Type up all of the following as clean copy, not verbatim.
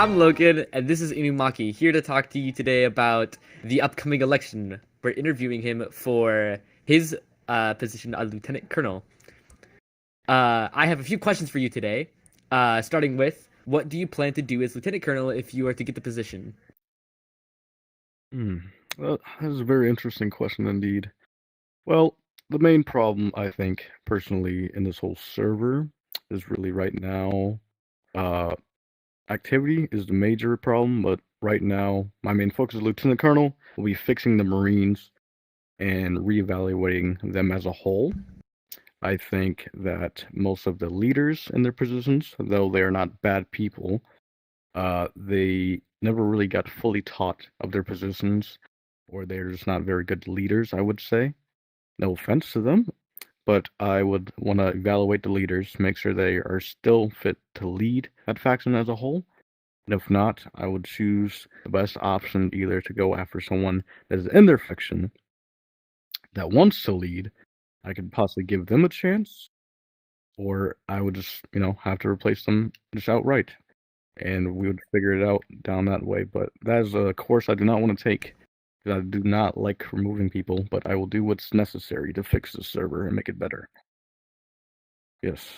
I'm Logan, and this is Inumaki, here to talk to you today about the upcoming election. We're interviewing him for his position as Lieutenant Colonel. I have a few questions for you today, starting with, what do you plan to do as Lieutenant Colonel if you are to get the position? Well, that is a very interesting question indeed. Well, the main problem, I think, personally, in this whole server is really right now, uh, activity is the major problem, but right now, my main focus as Lieutenant Colonel will be fixing the Marines and reevaluating them as a whole. I think that most of the leaders in their positions, though they are not bad people, they never really got fully taught of their positions, or they're just not very good leaders, I would say. No offense to them, but I would want to evaluate the leaders, make sure they are still fit to lead that faction as a whole. And if not, I would choose the best option either to go after someone that is in their faction that wants to lead. I could possibly give them a chance, or I would just, have to replace them just outright. And we would figure it out down that way. But that is a course I do not want to take, because I do not like removing people, but I will do what's necessary to fix the server and make it better. Yes.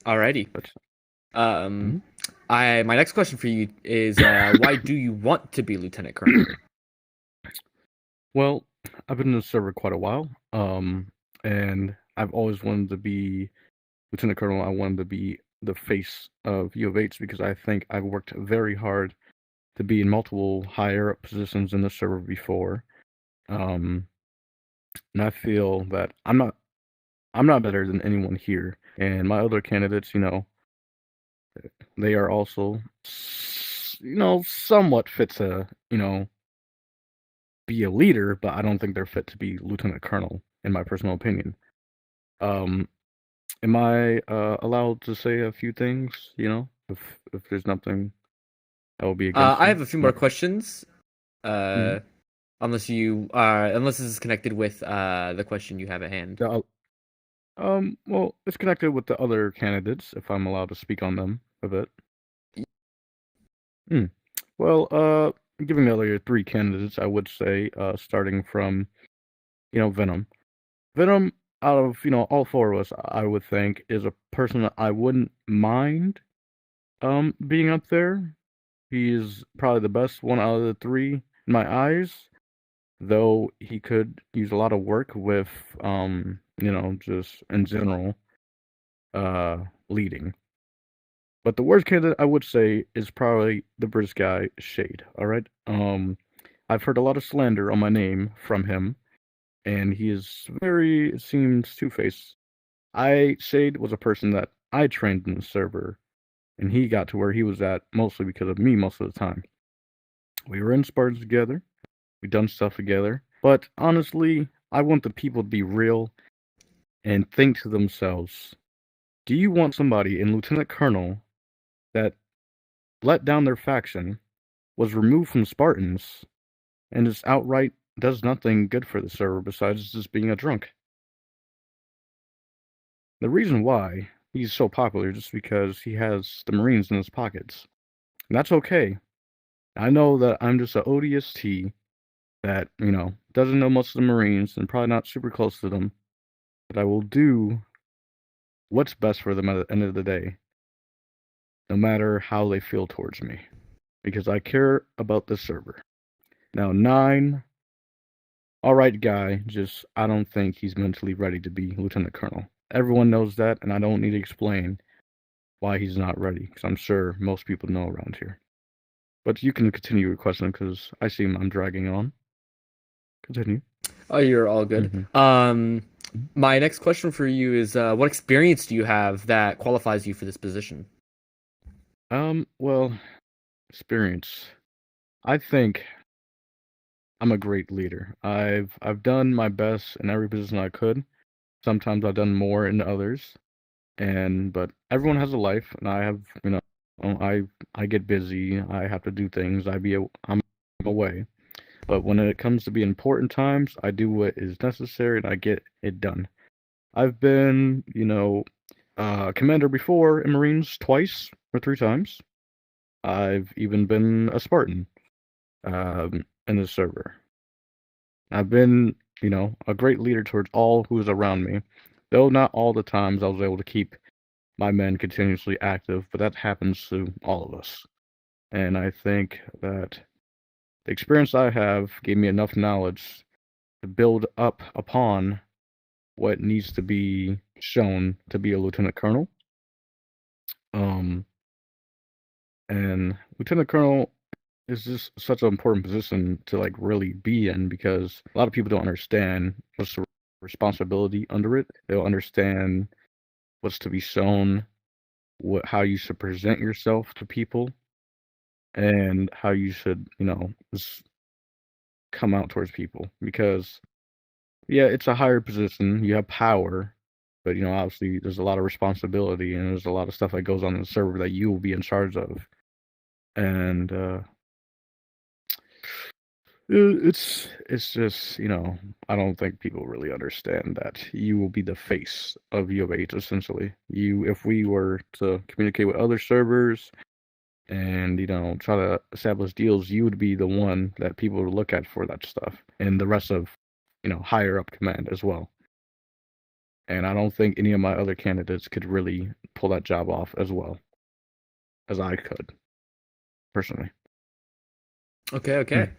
Alrighty. But, my next question for you is, why do you want to be Lieutenant Colonel? Well, I've been in the server quite a while, and I've always wanted to be Lieutenant Colonel. I wanted to be the face of U of H because I think I've worked very hard to be in multiple higher up positions in the server before. And I feel that I'm not better than anyone here. And my other candidates, they are also, somewhat fit to, be a leader, but I don't think they're fit to be Lieutenant Colonel, in my personal opinion. Am I allowed to say a few things? If there's nothing that will be against I you? have a few more questions. Mhm. Unless this is connected with the question you have at hand. Well, it's connected with the other candidates, if I'm allowed to speak on them a bit. Well, giving the other three candidates, I would say, starting from, Venom. Venom, out of, all four of us, I would think, is a person that I wouldn't mind, being up there. He's probably the best one out of the three in my eyes, though he could use a lot of work with, just in general, leading. But the worst candidate I would say is probably the British guy, Shade, alright? I've heard a lot of slander on my name from him, and he is it seems two-faced. Shade was a person that I trained in the server, and he got to where he was at mostly because of me most of the time. We were in Spartans together, we done stuff together, but honestly, I want the people to be real and think to themselves, do you want somebody in Lieutenant Colonel that let down their faction, was removed from Spartans, and just outright does nothing good for the server besides just being a drunk? The reason why he's so popular is just because he has the Marines in his pockets. And that's okay. I know that I'm just an ODST that, doesn't know much of the Marines and probably not super close to them, but I will do what's best for them at the end of the day, no matter how they feel towards me, because I care about the server. Now, 9, alright guy, just I don't think he's mentally ready to be Lieutenant Colonel. Everyone knows that, and I don't need to explain why he's not ready, because I'm sure most people know around here. But you can continue your question, because I see I'm dragging on. Continue. Oh, you're all good. My next question for you is, what experience do you have that qualifies you for this position? Well, experience. I think I'm a great leader. I've done my best in every position I could. Sometimes I've done more in others, but everyone has a life, and I have, I get busy. I have to do things. I'm away. But when it comes to be important times, I do what is necessary and I get it done. I've been, commander before in Marines twice or 3 times. I've even been a Spartan in the server. I've been, a great leader towards all who is around me. Though not all the times I was able to keep my men continuously active, but that happens to all of us. And I think that the experience I have gave me enough knowledge to build up upon what needs to be shown to be a lieutenant colonel. Um, and lieutenant colonel is just such an important position to like really be in because a lot of people don't understand what's the responsibility under it. They don't understand what's to be shown, how you should present yourself to people, and how you should, just come out towards people. Because yeah, it's a higher position. You have power, but obviously there's a lot of responsibility and there's a lot of stuff that goes on in the server that you will be in charge of. And it's just I don't think people really understand that you will be the face of U of H essentially. If we were to communicate with other servers and try to establish deals, you would be the one that people would look at for that stuff, and the rest of higher up command as well. And I don't think any of my other candidates could really pull that job off as well as I could personally. Okay.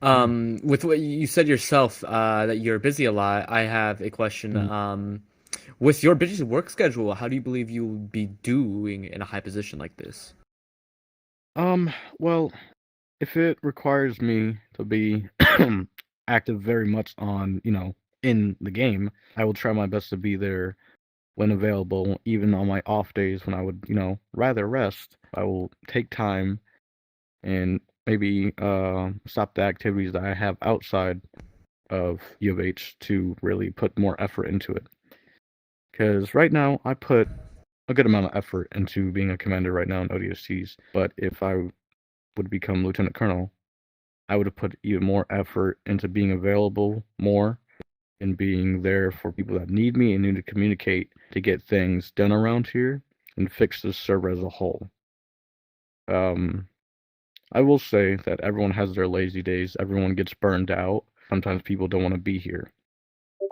With what you said yourself, that you're busy a lot, I have a question. With your busy work schedule, how do you believe you'll be doing in a high position like this? Well, if it requires me to be active very much on, in the game, I will try my best to be there when available, even on my off days when I would, rather rest. I will take time and maybe stop the activities that I have outside of U of H to really put more effort into it. Because right now, I put a good amount of effort into being a commander right now in ODSTs, but if I would become lieutenant colonel, I would have put even more effort into being available more and being there for people that need me and need to communicate to get things done around here and fix the server as a whole. I will say that everyone has their lazy days. Everyone gets burned out. Sometimes people don't want to be here.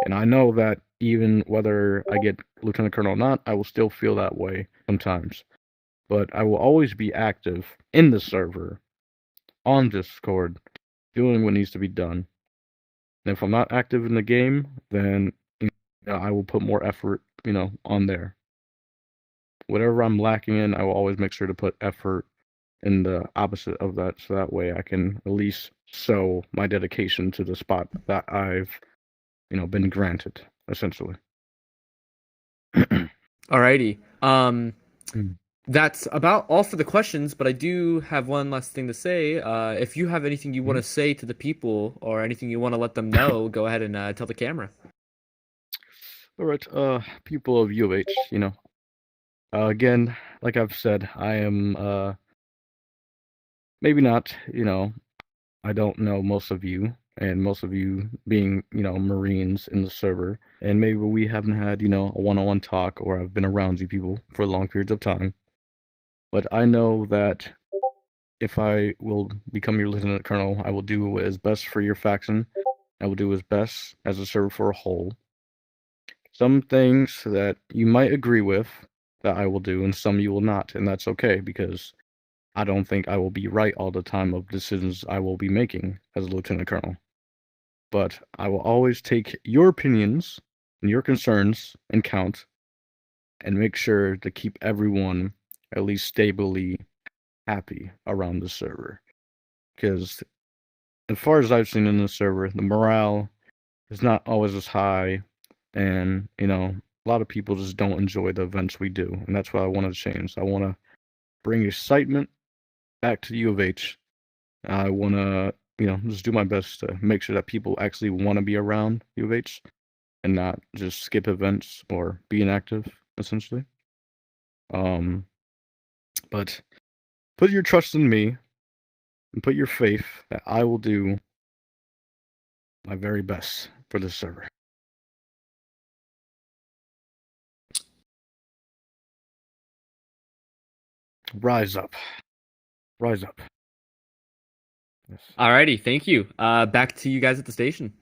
And I know that even whether I get lieutenant colonel or not, I will still feel that way sometimes. But I will always be active in the server, on Discord, doing what needs to be done. And if I'm not active in the game, then I will put more effort, on there. Whatever I'm lacking in, I will always make sure to put effort in the opposite of that, so that way I can at least show my dedication to the spot that I've, been granted, essentially. Alrighty. Mm. That's about all for the questions, but I do have one last thing to say. If you have anything you want to say to the people or anything you want to let them know, go ahead and tell the camera. All right, people of U of H, again, like I've said, I am, maybe not, I don't know most of you, and most of you being, Marines in the server, and maybe we haven't had, a one-on-one talk, or I've been around you people for long periods of time. But I know that if I will become your lieutenant colonel, I will do what is best for your faction. I will do as best as a server for a whole. Some things that you might agree with that I will do, and some you will not, and that's okay because I don't think I will be right all the time of decisions I will be making as a lieutenant colonel. But I will always take your opinions and your concerns in count and make sure to keep everyone at least stably happy around the server. Because as far as I've seen in the server, the morale is not always as high, and a lot of people just don't enjoy the events we do, and that's what I want to change. I want to bring excitement back to U of H. I want to, just do my best to make sure that people actually want to be around U of H and not just skip events or be inactive, essentially. But put your trust in me and put your faith that I will do my very best for this server. Rise up. rise up. Yes. Alrighty, thank you. Back to you guys at the station.